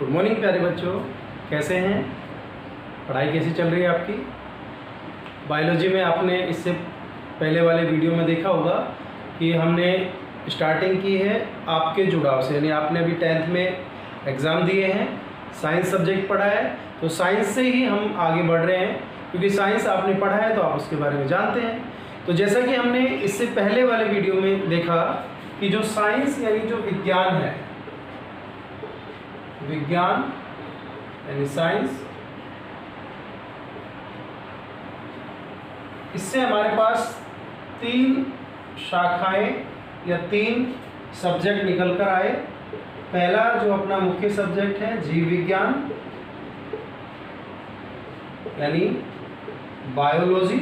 Good morning प्यारे बच्चों, कैसे हैं? पढ़ाई कैसी चल रही है आपकी? बायोलॉजी में आपने इससे पहले वाले वीडियो में देखा होगा कि हमने स्टार्टिंग की है आपके जुड़ाव से, यानी आपने अभी 10th में एग्ज़ाम दिए हैं, साइंस सब्जेक्ट पढ़ा है, तो साइंस से ही हम आगे बढ़ रहे हैं क्योंकि साइंस आपने पढ़ा है तो आप उसके बारे में जानते हैं। तो जैसा कि हमने इससे पहले वाले वीडियो में देखा कि जो साइंस यानी जो विज्ञान है, विज्ञान यानी साइंस, इससे हमारे पास 3 शाखाएं या 3 सब्जेक्ट निकल कर आए। पहला जो अपना मुख्य सब्जेक्ट है जीव विज्ञान यानी बायोलॉजी,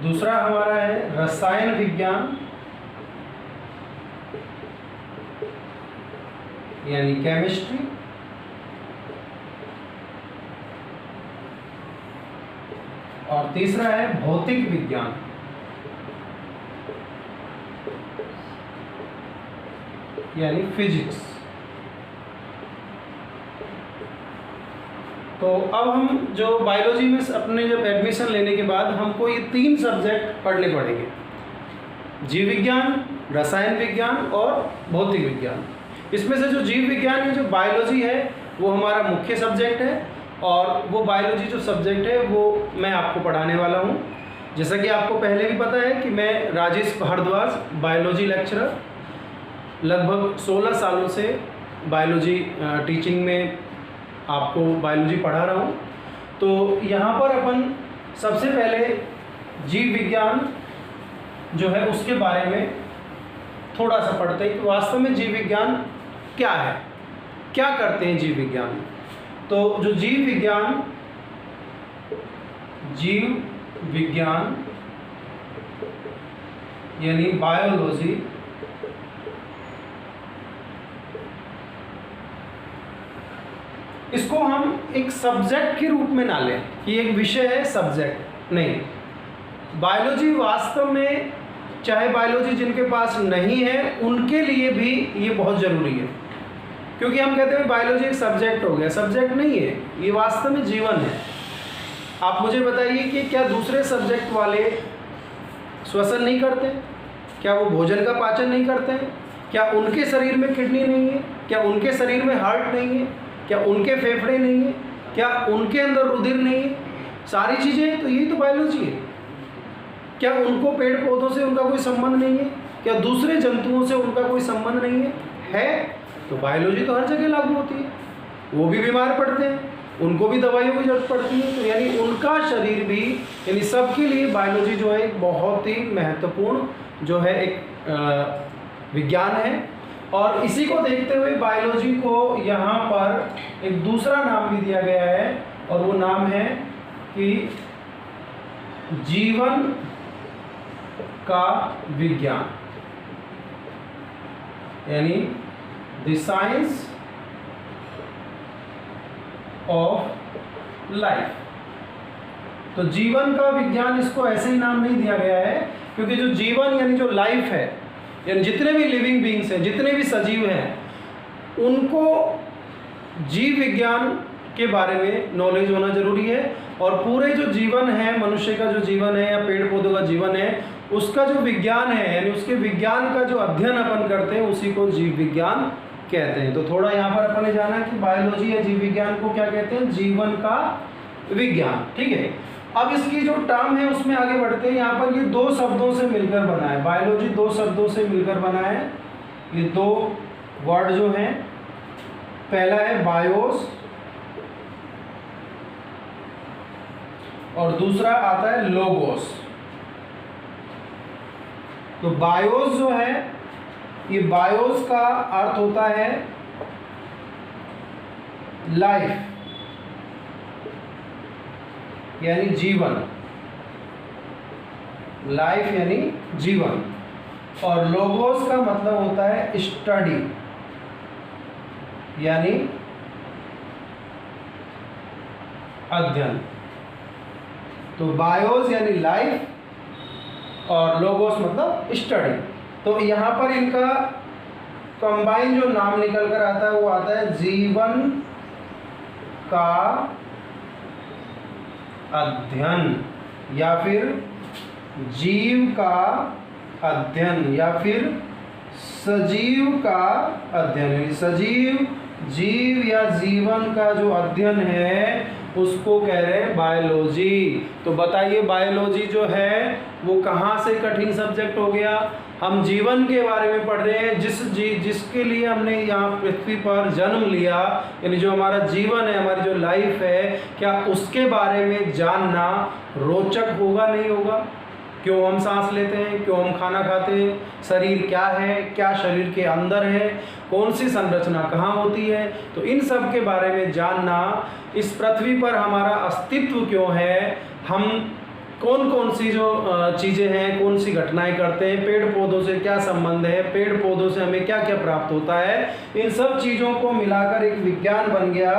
दूसरा हमारा है रसायन विज्ञान यानी केमिस्ट्री, और तीसरा है भौतिक विज्ञान यानी फिजिक्स। तो अब हम जो बायोलॉजी में अपने जब एडमिशन लेने के बाद हमको ये 3 सब्जेक्ट पढ़ने पड़ेंगे, जीव विज्ञान, रसायन विज्ञान और भौतिक विज्ञान। इसमें से जो जीव विज्ञान है, जो बायोलॉजी है, वो हमारा मुख्य सब्जेक्ट है और वो बायोलॉजी जो सब्जेक्ट है वो मैं आपको पढ़ाने वाला हूँ। जैसा कि आपको पहले भी पता है कि मैं राजेश भारद्वाज बायोलॉजी लेक्चरर, लगभग 16 सालों से बायोलॉजी टीचिंग में आपको बायोलॉजी पढ़ा रहा हूँ। तो यहाँ पर अपन सबसे पहले जीव विज्ञान जो है उसके बारे में थोड़ा सा पढ़ते हैं कि वास्तव में जीव विज्ञान क्या है, क्या करते हैं जीव विज्ञान। तो जो जीव विज्ञान यानी बायोलॉजी, इसको हम एक सब्जेक्ट के रूप में ना लें कि एक विषय है, सब्जेक्ट नहीं। बायोलॉजी वास्तव में, चाहे बायोलॉजी जिनके पास नहीं है उनके लिए भी ये बहुत ज़रूरी है, क्योंकि हम कहते हैं बायोलॉजी एक सब्जेक्ट हो गया, सब्जेक्ट नहीं है, ये वास्तव में जीवन है। आप मुझे बताइए कि क्या दूसरे सब्जेक्ट वाले श्वसन नहीं करते? क्या वो भोजन का पाचन नहीं करते हैं? क्या उनके शरीर में किडनी नहीं है? क्या उनके शरीर में हार्ट नहीं है? क्या उनके फेफड़े नहीं है? क्या उनके अंदर रुधिर नहीं है? सारी चीज़ें, तो यही तो बायोलॉजी है। क्या उनको पेड़ पौधों से उनका कोई संबंध नहीं है? क्या दूसरे जंतुओं से उनका कोई संबंध नहीं है? तो बायोलॉजी तो हर जगह लागू होती है। वो भी बीमार पड़ते हैं, उनको भी दवाइयों की जरूरत पड़ती है, तो यानी उनका शरीर भी, यानी सबके लिए बायोलॉजी जो है एक बहुत ही महत्वपूर्ण जो है एक विज्ञान है। और इसी को देखते हुए बायोलॉजी को यहाँ पर एक दूसरा नाम भी दिया गया है, और वो नाम है कि जीवन का विज्ञान यानी द साइंस ऑफ लाइफ। तो जीवन का विज्ञान, इसको ऐसे ही नाम नहीं दिया गया है क्योंकि जो जीवन यानी जो लाइफ है, यानी जितने भी लिविंग बीइंग्स हैं, जितने भी सजीव हैं, उनको जीव विज्ञान के बारे में नॉलेज होना जरूरी है। और पूरे जो जीवन है, मनुष्य का जो जीवन है या पेड़ पौधों का जीवन है, उसका जो विज्ञान है, यानी उसके विज्ञान का जो अध्ययन अपन करते हैं, उसी को जीव विज्ञान कहते हैं। तो थोड़ा यहाँ पर अपन ने जाना कि बायोलॉजी या जीव विज्ञान को क्या कहते हैं? जीवन का विज्ञान। ठीक है, अब इसकी जो टर्म है उसमें आगे बढ़ते हैं। यहाँ पर ये 2 शब्दों से मिलकर बना है, बायोलॉजी 2 शब्दों से मिलकर बना है। ये 2 वर्ड जो हैं, पहला है बायोस और दूसरा आता है लोगोस। तो बायोस जो है, ये बायोस का अर्थ होता है लाइफ यानी जीवन, लाइफ यानी जीवन, और लोगोस का मतलब होता है स्टडी यानी अध्ययन। तो बायोस यानी लाइफ और लोगोस मतलब स्टडी। तो यहाँ पर इनका कंबाइन जो नाम निकल कर आता है वो आता है जीवन का अध्ययन, या फिर जीव का अध्ययन, या फिर सजीव का अध्ययन। सजीव, जीव या जीवन का जो अध्ययन है उसको कह रहे हैं बायोलॉजी। तो बताइए बायोलॉजी जो है वो कहाँ से कठिन सब्जेक्ट हो गया? हम जीवन के बारे में पढ़ रहे हैं, जिसके लिए हमने यहाँ पृथ्वी पर जन्म लिया, यानी जो हमारा जीवन है, हमारी जो लाइफ है, क्या उसके बारे में जानना रोचक होगा नहीं होगा? क्यों हम सांस लेते हैं, क्यों हम खाना खाते हैं, शरीर क्या है, क्या शरीर के अंदर है, कौन सी संरचना कहाँ होती है, तो इन सब के बारे में जानना, इस पृथ्वी पर हमारा अस्तित्व क्यों है, हम कौन कौन सी जो चीज़ें हैं, कौन सी घटनाएं करते हैं, पेड़ पौधों से क्या संबंध है, पेड़ पौधों से हमें क्या क्या प्राप्त होता है, इन सब चीज़ों को मिलाकर एक विज्ञान बन गया।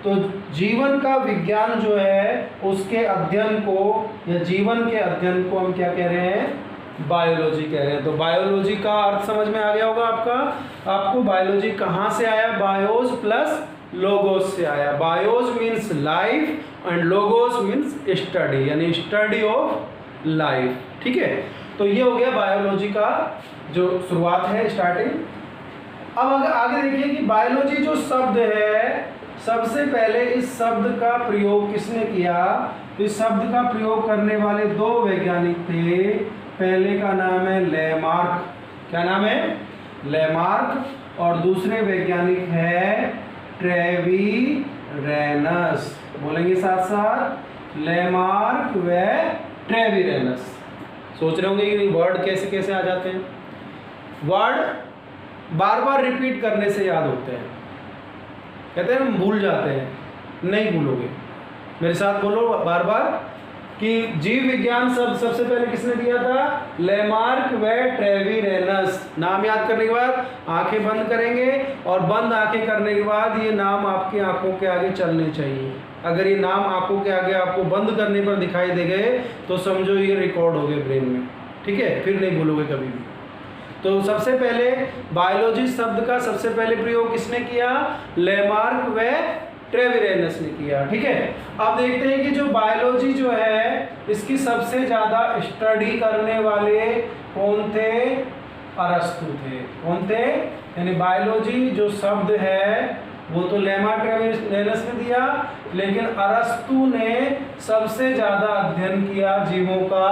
तो जीवन का विज्ञान जो है उसके अध्ययन को, या जीवन के अध्ययन को हम क्या कह रहे हैं? बायोलॉजी कह रहे हैं। तो बायोलॉजी का अर्थ समझ में आ गया होगा आपको बायोलॉजी कहाँ से आया? बायोस प्लस लोगोस से आया। BIOS means life and logos means study, यानी स्टडी ऑफ लाइफ। ठीक है, तो ये हो गया बायोलॉजी का जो शुरुआत है, स्टार्टिंग। अब अगर आगे देखिए कि बायोलॉजी जो शब्द है, सबसे पहले इस शब्द का प्रयोग किसने किया? इस शब्द का प्रयोग करने वाले दो वैज्ञानिक थे। पहले का नाम है लेमार्क। क्या नाम है? लेमार्क। और दूसरे वैज्ञानिक है ट्रेविरेनस। बोलेंगे साथ साथ, लेमार्क व ट्रेविरेनस। सोच रहे होंगे कि वर्ड कैसे कैसे आ जाते हैं। वर्ड बार बार रिपीट करने से याद होते हैं। कहते हैं हम भूल जाते हैं, नहीं भूलोगे। मेरे साथ बोलो बार बार कि जीव विज्ञान सबसे पहले किसने दिया था? लेमार्क व ट्रेविरेनस। नाम याद करने के बाद आंखें बंद करेंगे, और बंद आंखें करने के बाद ये नाम आपकी आंखों के आगे चलने चाहिए। अगर ये नाम आंखों के आगे आपको बंद करने पर दिखाई दे गए तो समझो ये रिकॉर्ड हो गए ब्रेन में। ठीक है, फिर नहीं भूलोगे कभी भी। तो सबसे पहले बायोलॉजी शब्द का सबसे पहले प्रयोग किसने किया? लेमार्क व ट्रेविरेनस ने किया। ठीक है, अब देखते हैं कि जो बायोलॉजी जो है इसकी सबसे ज़्यादा स्टडी करने वाले कौन थे? अरस्तु थे। कौन थे? यानी बायोलॉजी जो शब्द है वो तो लेमार्क ट्रेविरेनस ने दिया, लेकिन अरस्तु ने सबसे ज़्यादा अध्ययन किया जीवों का,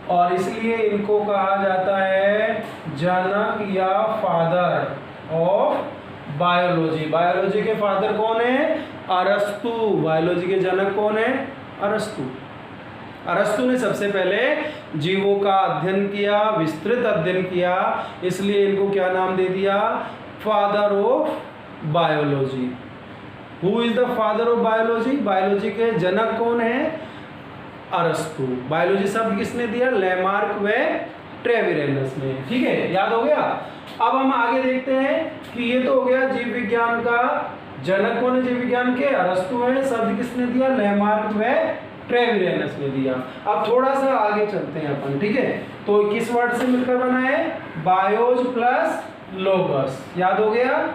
और इसलिए इनको कहा जाता है जनक या फादर ऑफ बायोलॉजी। बायोलॉजी के फादर कौन है? अरस्तु। बायोलॉजी के जनक कौन है? अरस्तु। अरस्तु ने सबसे पहले जीवों का अध्ययन किया, विस्तृत अध्ययन किया, इसलिए इनको क्या नाम दे दिया? Father of biology. Who is the father of biology? Biology के जनक कौन है? अरस्तु। बायोलॉजी शब्द किसने दिया? लेमार्क व ट्रेविरेनस ने। ठीक है, याद हो गया। अब हम आगे देखते हैं कि ये तो हो गया जीव विज्ञान का जनक कौन है? जीव विज्ञान के अरस्तु है। शब्द किसने दिया? लेमार्क व ट्रेविरेनस ने दिया। अब थोड़ा सा आगे चलते हैं अपन। ठीक है, तो किस वर्ड से मिलकर बना है? BIOS plus लोगस। याद हो गया।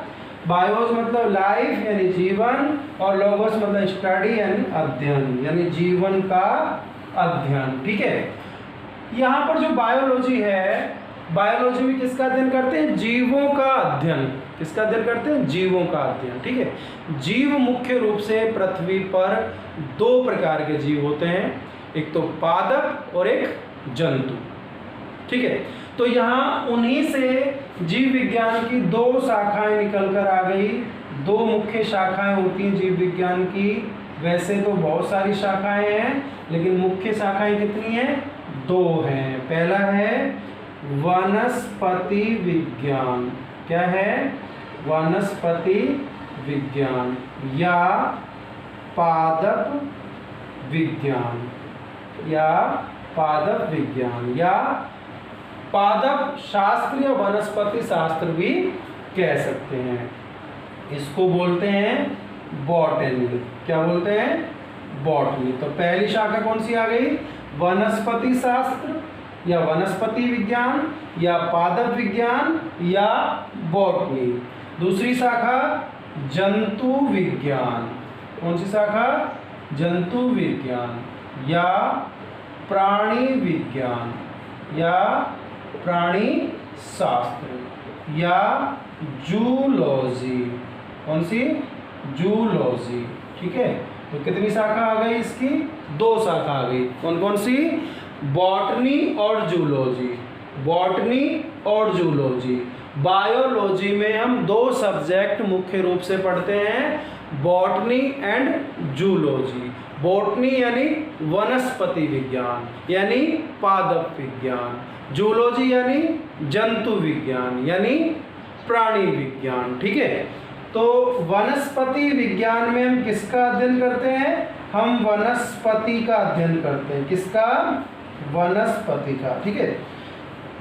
बायोस मतलब लाइफ यानी जीवन, और लोगोस मतलब स्टडी यानी अध्ययन, यानी जीवन का अध्ययन। ठीक है, यहाँ पर जो बायोलॉजी है, बायोलॉजी में किसका अध्ययन करते हैं? जीवों का अध्ययन। किसका अध्ययन करते हैं? जीवों का अध्ययन। ठीक है, जीव मुख्य रूप से पृथ्वी पर दो प्रकार के जीव होते हैं, एक तो पादप और एक जंतु। ठीक है, तो यहाँ उन्हीं से जीव विज्ञान की दो शाखाएं निकल कर आ गई। दो मुख्य शाखाएं होती हैं जीव विज्ञान की। वैसे तो बहुत सारी शाखाएं हैं, लेकिन मुख्य शाखाएं कितनी हैं? दो हैं। पहला है वनस्पति विज्ञान। क्या है? वनस्पति विज्ञान या पादप विज्ञान, या पादप विज्ञान, या पादप शास्त्र या वनस्पति शास्त्र भी कह सकते हैं। इसको बोलते हैं बॉटनी। क्या बोलते हैं? बॉटनी। तो पहली शाखा कौन सी आ गई? वनस्पति शास्त्र या वनस्पति विज्ञान या पादप विज्ञान या बॉटनी। दूसरी शाखा जंतु विज्ञान। कौन सी शाखा? जंतु विज्ञान या प्राणी विज्ञान या प्राणी शास्त्र या जूलॉजी। कौन सी? जूलॉजी। ठीक है, तो कितनी शाखा आ गई इसकी? 2 शाखा आ गई। कौन कौन सी? बॉटनी और जूलॉजी। बॉटनी और जूलॉजी। बायोलॉजी में हम 2 सब्जेक्ट मुख्य रूप से पढ़ते हैं, बॉटनी एंड जूलॉजी। बॉटनी यानी वनस्पति विज्ञान यानी पादप विज्ञान, जूलॉजी यानी जंतु विज्ञान यानी प्राणी विज्ञान। ठीक है, तो वनस्पति विज्ञान में हम किसका अध्ययन करते हैं? हम वनस्पति का अध्ययन करते हैं। किसका? वनस्पति का। ठीक है,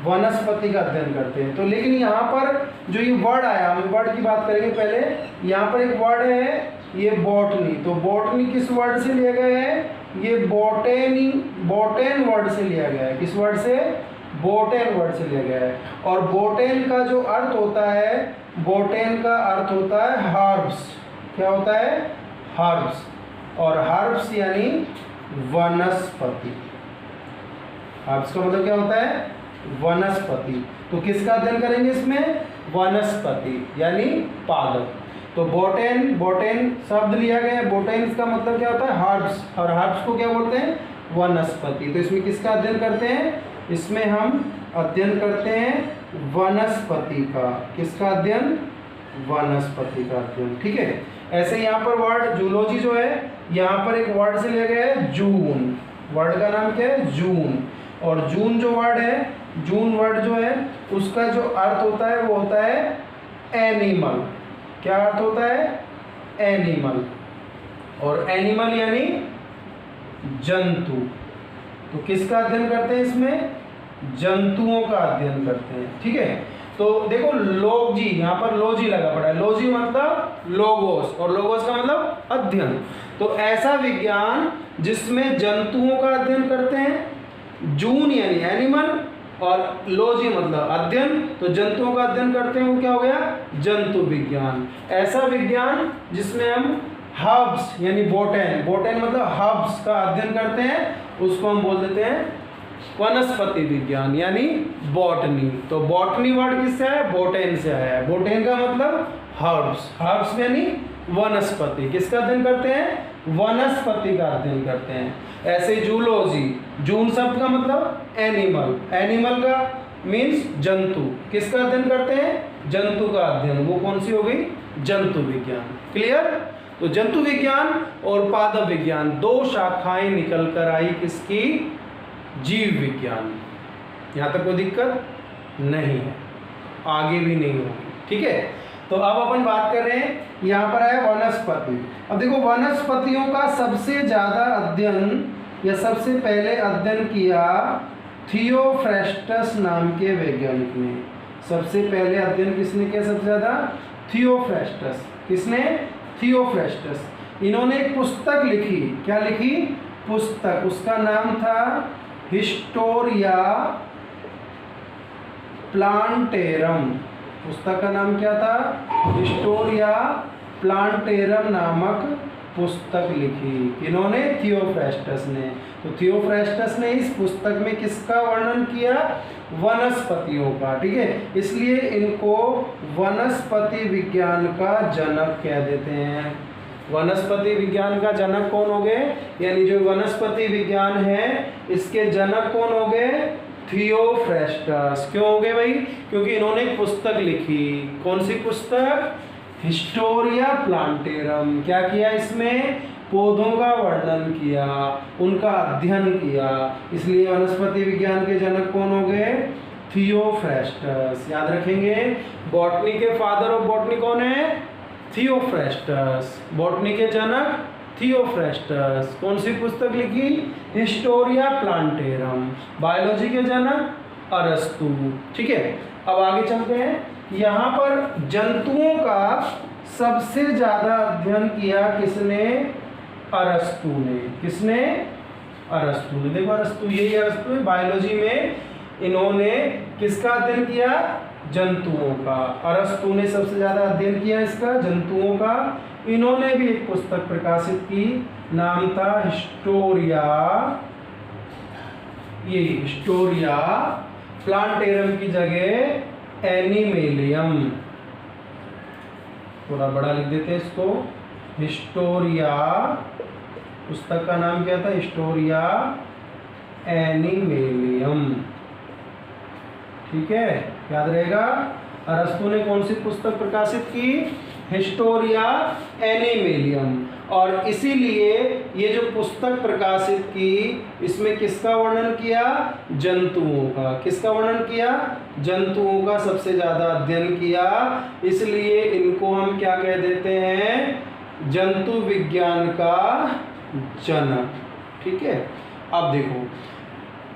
वनस्पति का अध्ययन करते हैं। तो लेकिन यहाँ पर जो ये वर्ड आया, हम वर्ड की बात करेंगे पहले। यहाँ पर एक वर्ड है ये बॉटनी। तो बॉटनी किस वर्ड से लिया गया है? ये बोटेन वर्ड से लिया गया है। किस वर्ड से? बोटेन वर्ड से लिया गया है। और बोटेन का जो अर्थ होता है, बोटेन का अर्थ होता है हर्ब्स। क्या होता है? हर्ब्स। और हर्ब्स यानी वनस्पति। हर्ब्स का मतलब क्या होता है? वनस्पति। तो किसका अध्ययन करेंगे इसमें? वनस्पति यानी पादप। तो बोटेन शब्द लिया गया है। बोटेन का मतलब क्या होता है? हर्ब्स। और हर्ब्स को क्या बोलते हैं? वनस्पति। तो इसमें किसका अध्ययन करते हैं? इसमें हम अध्ययन करते हैं वनस्पति का। किसका अध्ययन? वनस्पति का अध्ययन। ठीक है, ऐसे यहाँ पर वर्ड जूलॉजी जो है, यहाँ पर एक वर्ड से लिया गया है जून। वर्ड का नाम क्या है? जून। और जून जो वर्ड है, जून वर्ड जो है, उसका जो अर्थ होता है वो होता है एनिमल। क्या अर्थ होता है? एनिमल। और एनिमल यानी जंतु। तो किसका अध्ययन करते हैं इसमें? जंतुओं का अध्ययन करते हैं। ठीक है, तो देखो लॉजी, यहाँ पर लॉजी लगा पड़ा है। लॉजी मतलब लोगोस, और लोगोस का मतलब अध्ययन। तो ऐसा विज्ञान जिसमें जंतुओं का अध्ययन करते हैं, जून यानी एनिमल और लॉजी मतलब अध्ययन, तो जंतुओं का अध्ययन करते हैं, वो क्या हो गया? जंतु विज्ञान। ऐसा विज्ञान जिसमें हम हर्ब्स यानी बोटेन मतलब हर्ब्स का अध्ययन करते हैं, उसको हम बोल देते हैं वनस्पति विज्ञान यानी बॉटनी। तो बॉटनी वर्ड किससे आया? बोटेन से आया है। बोटेन का मतलब हर्ब्स। हर्ब्स यानी वनस्पति। किसका अध्ययन करते हैं? वनस्पति का अध्ययन करते हैं। ऐसे जूलॉजी, जून शब्द का मतलब एनिमल। एनिमल का मीन्स जंतु। किसका अध्ययन करते हैं? जंतु का अध्ययन। वो कौन सी हो गई? जंतु विज्ञान। क्लियर? तो जंतु विज्ञान और पादप विज्ञान 2 शाखाएं निकल कर आई किसकी? जीव विज्ञान। यहाँ तक कोई दिक्कत नहीं है, आगे भी नहीं होगी। ठीक है, तो अब अपन बात कर रहे हैं, यहाँ पर है वनस्पति। अब देखो वनस्पतियों का सबसे ज़्यादा अध्ययन या सबसे पहले अध्ययन किया थियोफ्रेस्टस नाम के वैज्ञानिक ने। सबसे पहले अध्ययन किसने किया? सबसे ज़्यादा थियोफ्रेस्टस। किसने? थियोफ्रेस्टस। इन्होंने एक पुस्तक लिखी। क्या लिखी? पुस्तक। उसका नाम था हिस्टोरिया प्लांटेरम। पुस्तक का नाम क्या था? हिस्टोरिया प्लांटेरम नामक पुस्तक लिखी। इन्होंने थियोफ्रेस्टस ने। तो थियोफ्रेस्टस ने इस पुस्तक में किसका वर्णन किया? वनस्पतियों का। ठीक है, इसलिए इनको वनस्पति विज्ञान का जनक कह देते हैं। वनस्पति विज्ञान का जनक कौन हो गए? यानी जो वनस्पति विज्ञान है इसके जनक कौन हो गए? थियोफ्रेस्टस। क्यों हो गए भाई? क्योंकि इन्होंने एक पुस्तक लिखी। कौन सी पुस्तक? Historia plantarum. क्या किया इसमें? पौधों का वर्णन किया, उनका अध्ययन किया। इसलिए वनस्पति विज्ञान के जनक कौन हो गए? थियोफ्रेस्टस। याद रखेंगे, बॉटनी के फादर ऑफ बॉटनी कौन है? थियोफ्रेस्टस। बॉटनी के जनक थियोफ्रेस्टस। कौन सी पुस्तक लिखी? Historia plantarum. बायोलॉजी के जनक अरस्तु। ठीक है, अब आगे चलते हैं। यहाँ पर जंतुओं का सबसे ज़्यादा अध्ययन किया किसने? अरस्तु ने। किसने? अरस्तु ने। देखो अरस्तु, यही अरस्तु है बायोलॉजी में इन्होंने किसका अध्ययन किया? जंतुओं का। अरस्तु ने सबसे ज्यादा अध्ययन किया इसका, जंतुओं का। इन्होंने भी एक पुस्तक प्रकाशित की, नाम था हिस्टोरिया, ये हिस्टोरिया प्लांटेरम की जगह एनिमेलियम, थोड़ा बड़ा लिख देते हैं इसको, हिस्टोरिया, पुस्तक का नाम क्या था? हिस्टोरिया एनिमेलियम। ठीक है, याद रहेगा। अरस्तु ने कौन सी पुस्तक प्रकाशित की? हिस्टोरिया एनिमेलियम। और इसीलिए ये जो पुस्तक प्रकाशित की, इसमें किसका वर्णन किया? जंतुओं का। किसका वर्णन किया? जंतुओं का सबसे ज्यादा अध्ययन किया, इसलिए इनको हम क्या कह देते हैं? जंतु विज्ञान का जनक। ठीक है, अब देखो,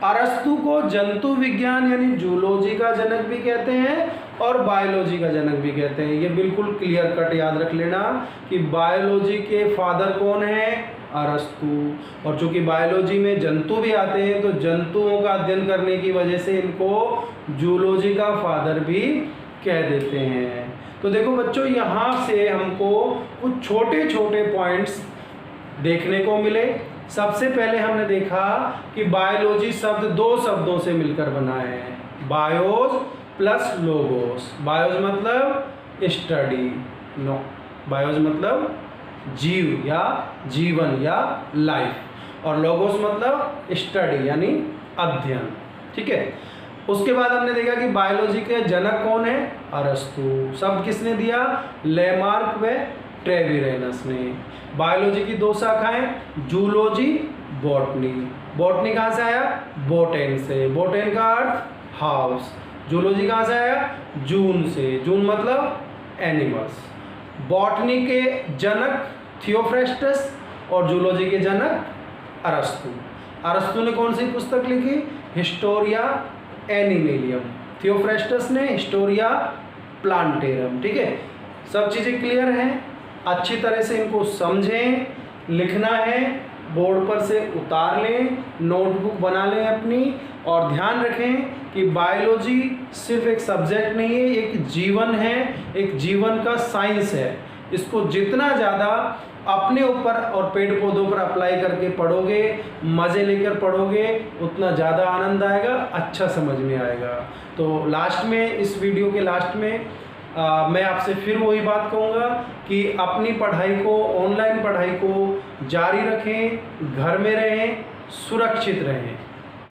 अरस्तु को जंतु विज्ञान यानी जूलॉजी का जनक भी कहते हैं और बायोलॉजी का जनक भी कहते हैं। ये बिल्कुल क्लियर कट याद रख लेना कि बायोलॉजी के फादर कौन है? अरस्तु। और चूंकि बायोलॉजी में जंतु भी आते हैं, तो जंतुओं का अध्ययन करने की वजह से इनको जूलॉजी का फादर भी कह देते हैं। तो देखो बच्चों, यहाँ से हमको कुछ छोटे छोटे पॉइंट्स देखने को मिले। सबसे पहले हमने देखा कि बायोलॉजी शब्द दो शब्दों से मिलकर बना है, बायोस प्लस लोगोस। बायोस मतलब स्टडी, नो, बायोस मतलब जीव या जीवन या लाइफ, और लोगोस मतलब स्टडी यानी अध्ययन। ठीक है, उसके बाद हमने देखा कि बायोलॉजी के जनक कौन है? अरस्तु। शब्द किसने दिया? लेमार्क व ट्रेविरेनस ने। बायोलॉजी की दो शाखाएं, जूलॉजी, बॉटनी। बॉटनी कहाँ से आया? बोटेन से। बोटेन का अर्थ हाउस। जूलॉजी कहाँ से आया? जून से। जून मतलब एनिमल्स। बॉटनी के जनक थियोफ्रेस्टस और जूलॉजी के जनक अरस्तु। अरस्तु ने कौन सी पुस्तक लिखी? हिस्टोरिया एनिमेलियम। थियोफ्रेस्टस ने हिस्टोरिया प्लांटेरम। ठीक है, सब चीज़ें क्लियर हैं। अच्छी तरह से इनको समझें, लिखना है, बोर्ड पर से उतार लें, नोटबुक बना लें अपनी, और ध्यान रखें कि बायोलॉजी सिर्फ एक सब्जेक्ट नहीं है, एक जीवन है, एक जीवन का साइंस है। इसको जितना ज़्यादा अपने ऊपर और पेड़ पौधों पर अप्लाई करके पढ़ोगे, मज़े लेकर पढ़ोगे, उतना ज़्यादा आनंद आएगा, अच्छा समझ में आएगा। तो लास्ट में, इस वीडियो के लास्ट में मैं आपसे फिर वही बात कहूँगा कि अपनी पढ़ाई को, ऑनलाइन पढ़ाई को जारी रखें, घर में रहें, सुरक्षित रहें।